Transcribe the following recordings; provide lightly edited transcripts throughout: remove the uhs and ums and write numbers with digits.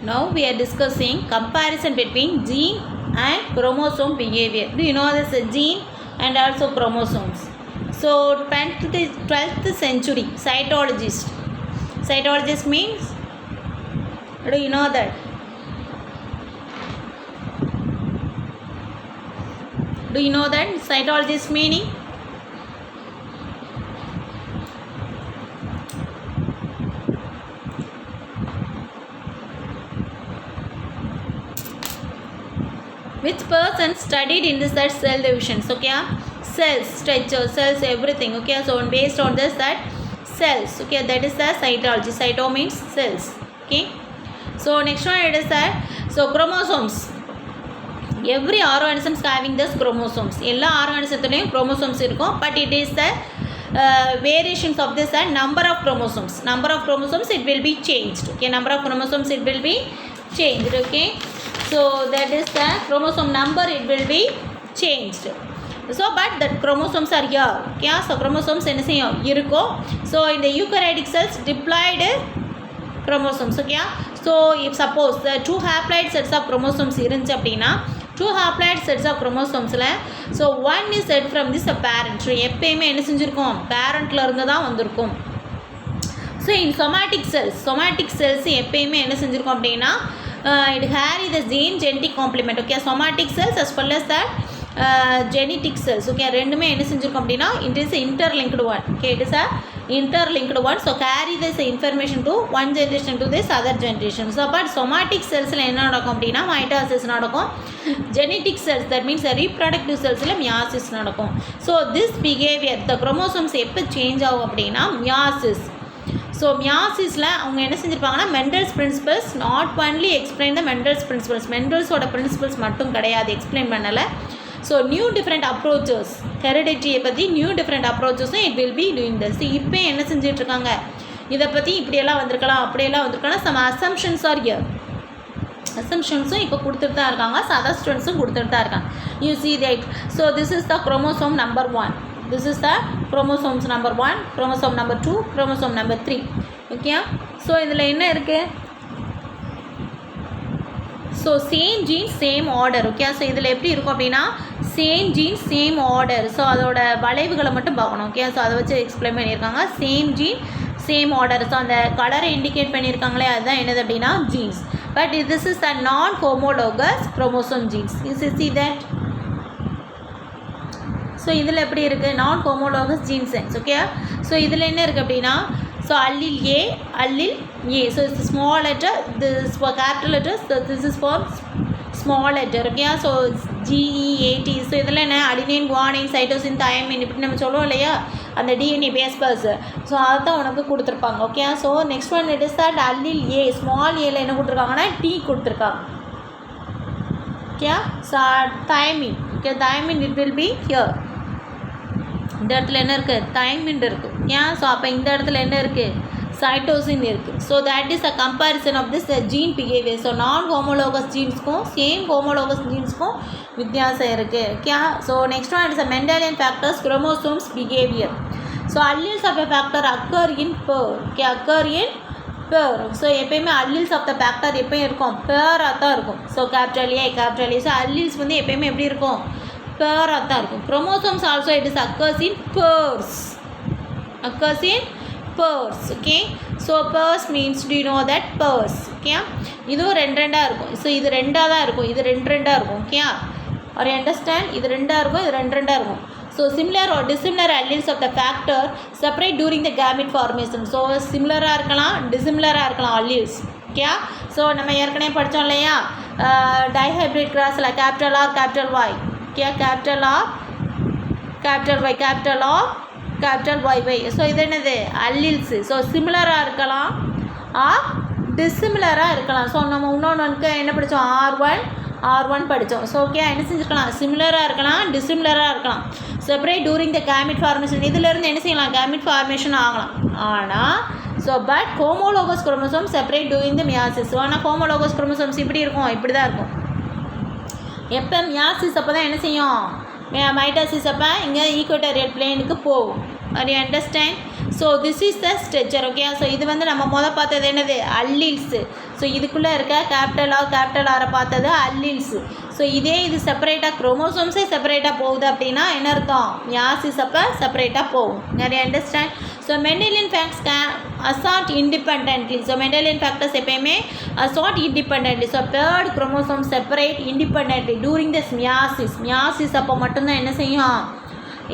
Now we are discussing comparison between gene and chromosome behavior. Do you know this gene and also chromosomes? So 12th century cytologist means, do you know that? Do you know that cytologist meaning? Which person studied in this that cell divisions? Okay, cells, structure, cells, everything. Okay, so based on this that cells. Okay, that is the cytology. Cyto means cells. Okay, so next one it is that so chromosomes. Every organism is having this chromosomes. எல்லா organismத்திலையும் chromosomes இருக்கும். But it is the variations of this number of chromosomes. Number of chromosomes it will be changed. Okay, number of chromosomes it will be changed. Okay, so that is the chromosome number it will be changed. So but the chromosomes are here. Okay, so chromosomes என்ன செய்யும் இருக்கும். So in the eukaryotic cells diploid chromosomes. Okay, so if suppose the two haploid sets of chromosomes இருந்துச்சு அப்படின்னா two haploid sets of chromosomesல so one is set from this parent. So எப்பயுமே என்ன செஞ்சிருக்கும் parentல இருந்து தான் வந்திருக்கும். So in somatic cells எப்பயுமே என்ன செஞ்சிருக்கும் அப்படின்னா it carry the gene genetic complement. Okay, somatic cells as well as that genetic cells. Okay, ரெண்டுமே என்ன செஞ்சிருக்கும் அப்படின்னா it is interlinked one. Okay, it is a interlinked one. So carry this information to one generation to this other generation. So but somatic cellsல என்ன நடக்கும் அப்படின்னா mitosis நடக்கும். Genetic cells, that means reproductive cellsல meiosis நடக்கும். So this behavior the chromosomes எப்போ change ஆகும் அப்படின்னா meiosis. So மியாசிஸில் அவங்க என்ன செஞ்சுருப்பாங்கன்னா Mendel's principles not only explain the Mendel's principles, மெண்டல்ஸோட பிரின்சிபல்ஸ் மட்டும் கிடையாது எக்ஸ்பிளைன் பண்ணலை. ஸோ நியூ டிஃப்ரெண்ட் அப்ரோச்சஸ் ஹெரிடிட்டியை பற்றி நியூ டிஃப்ரெண்ட் அப்ரோச்சஸும் it will be doing this. இப்போ என்ன செஞ்சிட்ருக்காங்க இதை பற்றி இப்படியெல்லாம் வந்திருக்கலாம் அப்படியெல்லாம் வந்திருக்கலாம். சம் அசம்ஷன்ஸ் ஆர் ஹியர், அசம்ஷன்ஸும் இப்போ கொடுத்துட்டு தான் இருக்காங்க, சஜஸ்டன்ஸும் கொடுத்துட்டு தான் இருக்காங்க. You see right. So this is the chromosome number 1. This is the chromosomes number 1, chromosome number 2, chromosome number 3. Okay, so இதில் என்ன இருக்குது? So same gene same order. Okay, so இதில் எப்படி இருக்கும் அப்படின்னா same gene same order. So அதோட வளைவுகளை மட்டும் பார்க்கணும். ஓகே, ஸோ அதை வச்சு எக்ஸ்பிளைன் பண்ணியிருக்காங்க. Same gene same order. So அந்த கலரை இண்டிகேட் பண்ணியிருக்காங்களே அதுதான் என்னது அப்படின்னா genes. But this is the non homologous chromosome genes. You see that. So இதில் எப்படி இருக்குது non homologous genes. Okay, so இதில் என்ன இருக்குது அப்படின்னா so allele A allele A. So it's small letter, this for capital letters, this is for small letter. Okay, so GEAT. So இதில் என்ன அடினின் guanine cytosine thiamine இப்படி நம்ம சொல்லுவோம் இல்லையா அந்த டிஎன்ஏ பேஸ் பர்ஸ். ஸோ அதை தான் உனக்கு கொடுத்துருப்பாங்க. Okay, so next one it is that allele A small ஏல என்ன கொடுத்துருக்காங்கன்னா T கொடுத்துருக்காங்க. Okay, so thymine. Okay, thymine it will be here. இந்த இடத்துல என்ன இருக்குது தைமின் இருக்குது. ஏன் ஸோ அப்போ இந்த இடத்துல என்ன இருக்குது சைட்டோசின் இருக்குது. So that is a comparison of this gene behaviour. So non homologous ஜீன்ஸ்க்கும் சேம் ஹோமோலோகஸ் ஜீன்ஸ்க்கும் வித்தியாசம் இருக்குது. Okay, so next one is a Mendelian factors chromosomes behaviour. So alleles of a factor occur in pair. Okay, occur in பேர். So எப்பயுமே alleles of the factor எப்பயும் இருக்கும் பேராக தான் இருக்கும். So capital A capital A. So alleles வந்து எப்பயுமே எப்படி இருக்கும் பேராக தான் இருக்கும். Chromosomes also it is occurs in purse. occurs in pairs. Okay, so pairs means do you know that pairs. Okay, இதுவும் ரெண்டாக இருக்கும். ஸோ இது ரெண்டாக தான் இருக்கும், இது ரெண்டாக இருக்கும். ஓகே, or you understand இது ரெண்டாக இருக்கும், இது ரெண்டாக இருக்கும். So similar or dissimilar alleles of the factor separate during the gamete formation. So சிமிலராக இருக்கலாம் டிசிமிலராக இருக்கலாம் alleles. ஓகே, ஸோ நம்ம ஏற்கனவே படித்தோம் இல்லையா டைஹைப்ரிட் கிராஸில் capital R capital Y. Okay, capital R capital Y capital R capital Y. So இது என்னது அல்லீல்ஸு. ஸோ சிமிலராக இருக்கலாம் ஆர் டிசிமிலராக இருக்கலாம். ஸோ நம்ம இன்னொன்றுக்கு என்ன படித்தோம் R1 படித்தோம். ஸோ ஓகே என்ன செஞ்சுருக்கலாம் சிமிலராக இருக்கலாம் டிசிமிலராக இருக்கலாம். Separate during the gamete formation. இதிலேருந்து என்ன செய்யலாம் கேமிட் ஃபார்மேஷன் ஆகலாம். ஆனால் so but homologous chromosome separate during the meiosis. So ஆனால் ஹோமோலோகஸ் குரோமோசோம்ஸ் இப்படி இருக்கும், இப்படி தான் இருக்கும். எப்போ மியாசிஸ் அப்போ தான் என்ன செய்யும் மைட்டாசிஸ் அப்போ இங்கே ஈக்குவட்டோரியல் பிளேனுக்கு போகும். அது understand. So this is the structure. Okay, so இது வந்து நம்ம பார்த்தது என்னது அல்லீல்ஸு. ஸோ இதுக்குள்ளே இருக்க கேபிட்டல் ஆரை பார்த்தது அல்லீல்ஸு. ஸோ இதே இது செப்பரேட்டாக குரோமோசோம்ஸே செப்பரேட்டாக போகுது அப்படின்னா என்ன அர்த்தம்? மியாசிஸ் அப்போ செப்பரேட்டாக போகும். நிறைய understand? So Mendelian facts can assort independently. So Mendelian factors எப்பயுமே assort independently. So paired chromosome separate independently during this meiosis அப்போ மட்டும்தான் என்ன செய்யும்?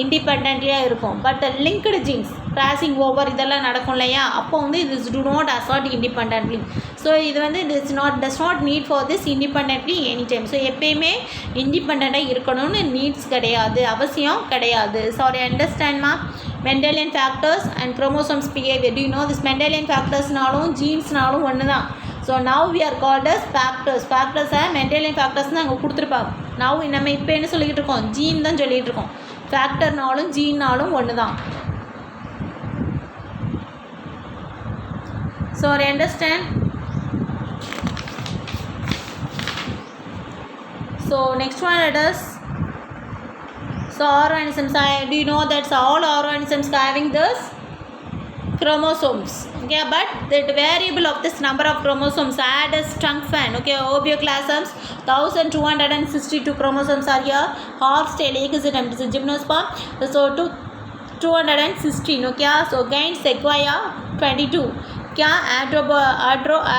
இண்டிபெண்ட்லியாக இருக்கும். But linked genes crossing over இதெல்லாம் நடக்கும் இல்லையா? அப்போ வந்து இது do not assort independently. So இது வந்து does not need for this independently any time. So எப்பயுமே இண்டிபெண்ட்டாக இருக்கணும்னு நீட்ஸ் கிடையாது, அவசியம் கிடையாது. சாரி, அண்டர்ஸ்டாண்ட்மா? Mendelian factors and chromosomes behaviour. Do you know this? Mendelian ஃபேக்டர்ஸ்னாலும் ஜீன்ஸ்னாலும் ஒன்று தான். So now we are called as ஃபேக்டர்ஸை மெண்டலியன் ஃபேக்டர்ஸ்னு அங்கே கொடுத்துருப்பாங்க. நவ் நம்ம இப்போ என்ன சொல்லிக்கிட்டு இருக்கோம்? ஜீன் தான் சொல்லிகிட்டு இருக்கோம். ஃபேக்டர்னாலும் ஜீன்னாலும் ஒன்று தான். So you understand? So next one it is, so organisms, do you know that all organisms having this chromosomes? Okay, but the variable of this number of chromosomes add as trunk fan. Okay, obioclasms 1262 chromosomes are here. Horse tail, eczytem, this is gymnosperm. So 216. Okay, so gain sequoia 22. क्या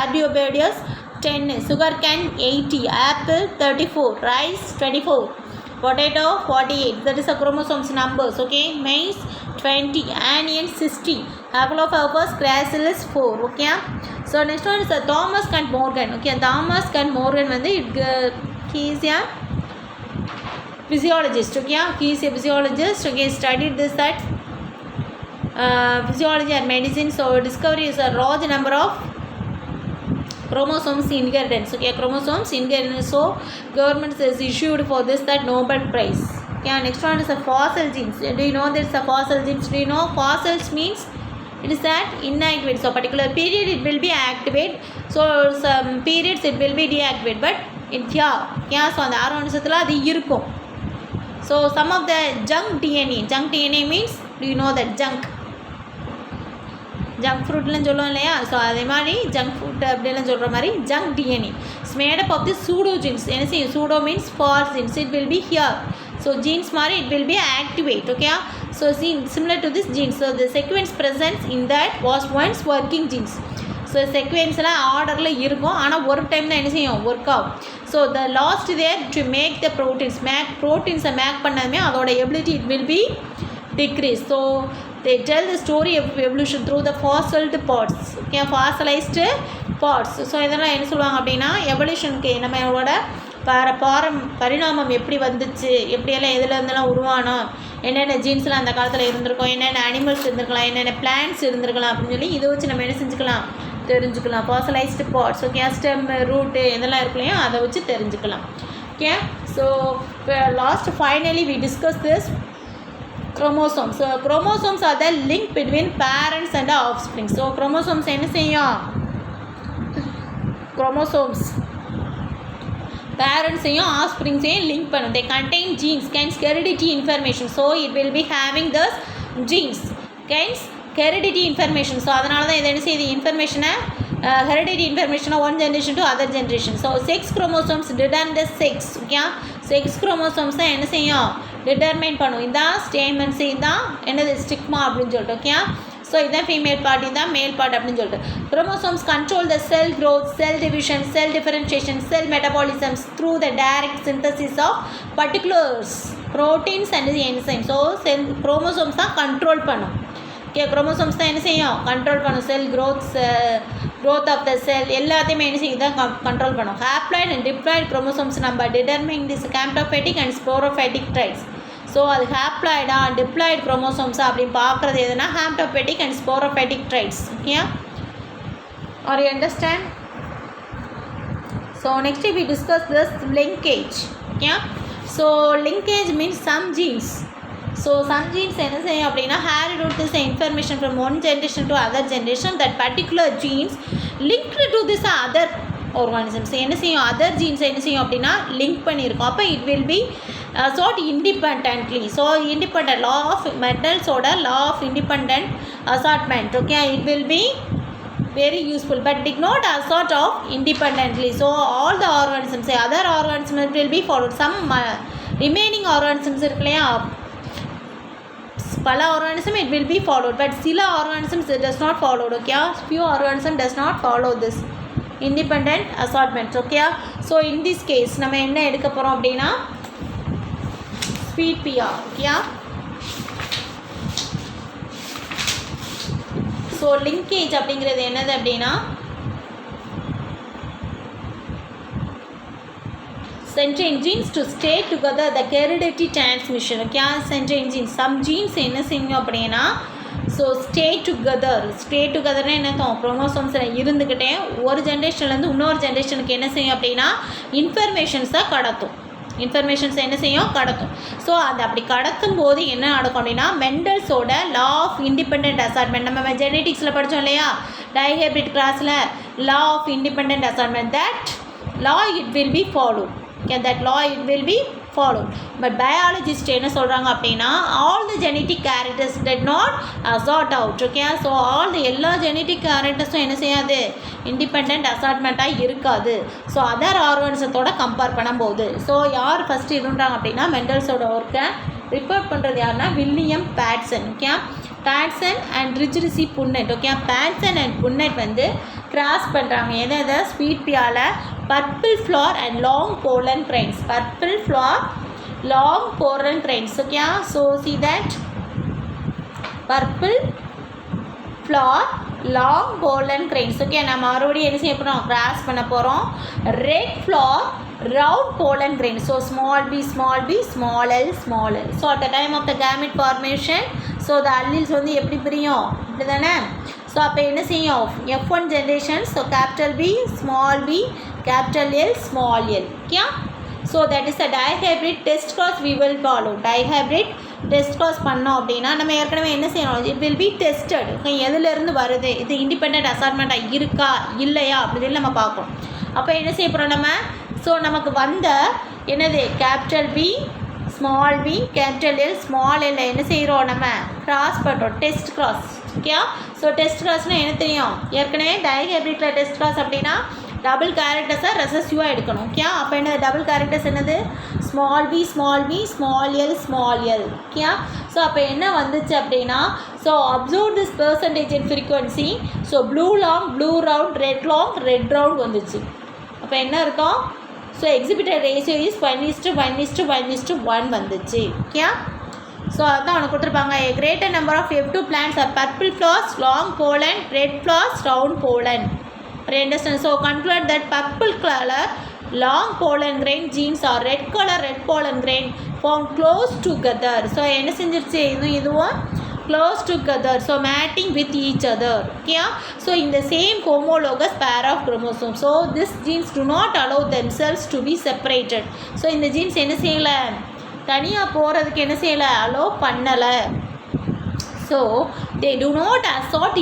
Ardiobaedes 10, sugarcane 80, apple 34, rice 24, potato 48. That is a chromosomes numbers. Okay, maize 20, onion 60, Hagalophobus gracilis 4. Okay, so next one is Thomas Kent Morgan. Okay, Thomas Kent Morgan வந்து he is a physiologist. Okay, he is a physiologist. Okay, studied this that physiology and medicine. So discovery is a large number of chromosomes inheritance. Okay, chromosomes inheritance. So government is issued for this that Nobel Prize. Okay, next one is a fossil genes. Do you know there's a fossil genes? Do you know fossils means? It is that inactivate. So particular period it will be activate. So some periods it will be deactivate. But it yeah so அந்த ஆரோனிசத்தில் அது இருக்கும். So some of the junk DNA means, do you know that junk ஃப்ரூட்லாம் சொல்லுவோம் இல்லையா? So அதே மாதிரி junk fruit அப்படிலாம் சொல்கிற மாதிரி junk DNA it's made up of the pseudo genes. என்ன செய்யும்? Pseudo means false genes. It will be here. So genes மாதிரி it will be activate. Okay, so similar to this genes. So the sequence presence in that was once working genes. So செக்வென்ஸ்லாம் ஆர்டரில் இருக்கும், ஆனால் ஒரு time தான் என்ன செய்யும்? Work ஆகும். So the last there to make the ப்ரோட்டீன்ஸை மேக் பண்ணதுமே அதோட ability it will be decrease. So they tell the story of evolution through the fossilized parts. Okay, fossilized parts. So இதெல்லாம் என்ன சொல்லுவாங்க அப்படின்னா எவல்யூஷனுக்கு நம்மளோட பரிணாமம் எப்படி வந்துச்சு, எப்படியெல்லாம் எதில் இருந்தெல்லாம் உருவானோம், என்னென்ன ஜீன்ஸ்லாம் அந்த காலத்தில் இருந்திருக்கோம், என்னென்ன அனிமல்ஸ் இருந்திருக்கலாம், என்னென்ன பிளான்ட்ஸ் இருந்திருக்கலாம் அப்படின்னு சொல்லி இதை வச்சு நம்ம என்ன செஞ்சுக்கலாம்? தெரிஞ்சுக்கலாம். Fossilised parts. Okay, stem root இதெல்லாம் இருக்குல்லையோ அதை வச்சு தெரிஞ்சுக்கலாம். Okay, so last finally we discuss this chromosomes. So chromosomes are the link between parents and the offspring. So chromosomes என்ன செய்யும்? chromosomes parents-ஐயும் offspring-ஐயும் link பண்ணும். They contain genes, hence heredity information. So it will be having the genes, hence heredity information. So அதனால தான் இது என்ன செய்யுது? இன்ஃபர்மேஷனை heredity information one generation to other generation. So sex chromosomes determine the sex. Okay, sex chromosomes தான் என்ன செய்யும்? Determine பண்ணும். இதான் ஸ்டேமன்ஸ், இதுதான் என்னது? ஸ்டிக்மா அப்படின்னு சொல்லிட்டு. ஓகே, ஸோ இதுதான் ஃபீமேல் பார்ட், இதுதான் மேல் பார்ட் அப்படின்னு சொல்லிட்டு. Chromosomes control the cell growth, cell division, cell differentiation, cell metabolisms through the direct synthesis of particulars proteins and enzyme. So cell chromosomes தான் control பண்ணும். Okay, chromosomes தான் என்ன செய்யும்? Control பண்ணும். செல் growth of the செல் எல்லாத்தையுமே என்ன செய்யும்? தான் கண்ட்ரோல் பண்ணும். ஹாப்ளாய்டு அண்ட் டிப்ளாய்டு குரோமோசோம்ஸ் நம்ம determining this gametophytic and sporophytic traits. So அது ஹாப்ளாய்டா டிப்ளாய்டு குரோமோசோம்ஸா அப்படின்னு பார்க்குறது எதுனா gametophytic and sporophytic traits. Okay, are you understand? So next we discuss this linkage. ஓகே, ஸோ linkage means some genes. So some genes என்ன செய்யும் அப்படின்னா inherit this information from one generation to other generation. That particular genes linked to this other organisms என்ன செய்யும்? Other jeans என்ன செய்யும் அப்படின்னா லிங்க் பண்ணியிருக்கோம். அப்போ it will B sort independently. So independent law of metals ஓட law of independent assortment. Okay, it will be very useful, but did not assert of independently. So all the organisms, other organisms will be followed. Some remaining organisms irukலையா, பல organism it will be followed, but சில organisms it does not follow. Okay, few organism does not follow this independent assortment. Okay, so in this case நம்ம என்ன எடுக்க போறோம் அப்படினா speed PR. Okay, so linkage அப்படிங்கிறது என்னது அப்படினா central genes to stay together the hereditary transmission. Okay, central genes, some genes என்ன செய்யும் அப்படினா ஸோ stay together என்ன அர்த்தம், குரோமோசோம்ஸில் இருந்துக்கிட்டே ஒரு ஜென்ரேஷன்லேருந்து இன்னொரு ஜென்ரேஷனுக்கு என்ன செய்யும் அப்படின்னா இன்ஃபர்மேஷன்ஸை கடத்தும். என்ன செய்யும், கடத்தும். ஸோ அது அப்படி கடத்தும் போது என்ன நடக்கும் அப்படின்னா மெண்டல்ஸோட லா ஆஃப் இண்டிபெண்ட் அசார்ட்மெண்ட், நம்ம ஜெனெட்டிக்ஸில் படித்தோம் இல்லையா, டைஹைப்ரிட் கிளாஸில் law of independent assortment, that law it will be followed. Okay, that law it will be followed. But biologists என்ன சொல்கிறாங்க அப்படின்னா all the genetic characters did not assort out. Okay, so all the எல்லா genetic charactersம் என்ன செய்யாது, independent அசார்ட்மெண்ட்டாக இருக்காது. So other ஆர்கன்ஸத்தோட compare பண்ணும்போது ஸோ யார் ஃபஸ்ட்டு இதுன்றாங்க அப்படின்னா மெண்டல்ஸோட ஒர்க்கை ரிப்போர்ட் பண்ணுறது யாருன்னா William Bateson. Okay, Bateson and ரிச்ரிசி Punnett. Okay, Bateson and Punnett வந்து கிராஸ் பண்ணுறாங்க எதை ஸ்வீட் பியாவில் purple flower and long pollen grains. Purple flower, long pollen grains. Okay, so see that purple flower, long pollen grains. Okay, நம்ம மறுபடியும் என்ன செய்ய போகிறோம், கிராஸ் பண்ண போகிறோம். Red flower, round pollen grain. So small b, small l, small l. So at the time of the gamete formation, so the alleles வந்து எப்படி பிரியும், இப்படி தானே. ஸோ அப்போ என்ன செய்யும், F1 generation, so capital B, small b, capital L, small l. Okay, so that is the dihybrid test cross we will follow. Dihybrid test cross பண்ணோம் அப்படின்னா நம்ம ஏற்கனவே என்ன செய்யணும், it will be tested. எதுலேருந்து வருது, இது இண்டிபெண்ட் அசார்ட்மெண்ட்டாக இருக்கா இல்லையா அப்படின்னு நம்ம பார்க்கணும். அப்போ என்ன செய்ய போகிறோம் நம்ம, ஸோ நமக்கு வந்த என்னது capital P, small P, capital L, small எல்ல என்ன செய்கிறோம், நம்ம கிராஸ் பண்ணுறோம், test cross. Okay, so test கிராஸ்னால் என்ன தெரியும், ஏற்கனவே டைஹைப்ரிட்டில் டெஸ்ட் கிராஸ் அப்படின்னா டபுள் கேரக்டர்ஸை ரெசசிவாக எடுக்கணும். ஓகே, அப்போ என்னது டபுள் கேரக்டர்ஸ் என்னது, small P, small L, small L. Okay, so அப்போ என்ன வந்துச்சு அப்படின்னா so observe this percentage in frequency. So blue long, blue round, red long, red round வந்துச்சு. அப்போ என்ன இருக்கும், ஸோ எக்ஸிபிட்டட் ரேஷியோ இஸ் 1:1:1 வந்துச்சு. ஓகே, ஸோ அதான் அவனுக்கு கொடுத்துருப்பாங்க. A greater number of F2 plants are purple flowers, long pollen, red flowers, round pollen. Understand? So conclude that purple color long pollen grain genes or red color red pollen grain form close together. So என்ன செஞ்சிருச்சு, இதுவும் close together, so mating with each other. Okay, so in the same homologous pair of chromosomes, so these genes do not allow themselves to be separated. So இந்த genes என்ன செய்யல, தனியாக போகிறதுக்கு என்ன செய்யலை, allow பண்ணலை. So they do not assort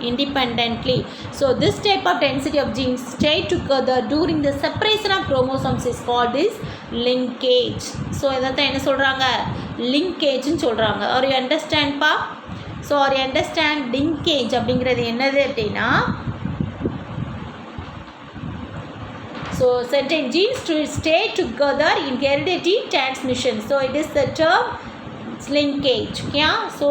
independently. So this type of density of genes stay together during the separation of chromosomes is called this linkage. So இதான் என்ன சொல்கிறாங்க, லிங்கேஜ்னு சொல்கிறாங்க. ஒரு அண்டர்ஸ்டாண்ட்ப்பா. ஸோ ஒரு அண்டர்ஸ்டாண்ட் லிங்கேஜ் அப்படிங்கிறது என்னது அப்படின்னா so certain genes to stay together in hereditary transmission. So it is the term linkage. Yeah, so